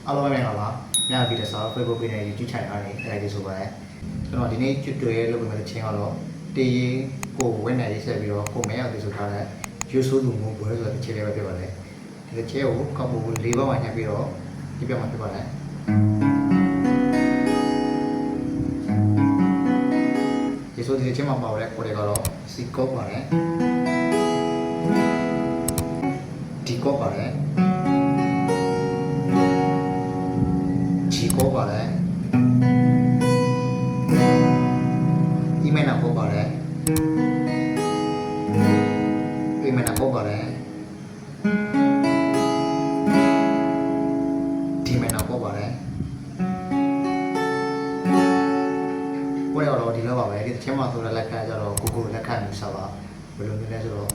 အားလုံးပဲပါပါများပြီးတော့ Facebook page နဲ့ YouTube channel ကနေအဲ့ဒီဆိုပါတယ်ကျွန်တော်ဒီနေ့ကျွတ်တွေ့လုပ်ပေးမယ့်ချင်းကတော့တေးရင်ကိုဝက်နေရေးဆက်ပြီးတော့ကိုမဲရောက်ပြီးဆိုထားတဲ့ယူဆိုးသူမျိုးပွဲဆိုတဲ့ခြေလေးပဲဖြစ်ပါတယ်ဒီခြေကိုကောက်ဖို့၄ဘက်မှာညှပ်ပြီးတော့ဒီပြမှာဖြစ်ပါတယ်ဒီဆိုဒီချင်းမှာပါတဲ့ကိုတွေကတော့စီကောပါတယ်ဒီကောပါတယ်ဂျီကောပါတယ်ဒီမဲနာကောပါတယ်ဒီမဲနာကောပါတယ်ဒီမဲနာကောပါတယ်ကိုရတော့ဒီလိုပါပဲဒီချင်းမှာဆိုတဲ့လက်ခံကြတော့ကိုလက်ခံနေစားပါဘယ်လိုမျိုးလဲဆိုတော့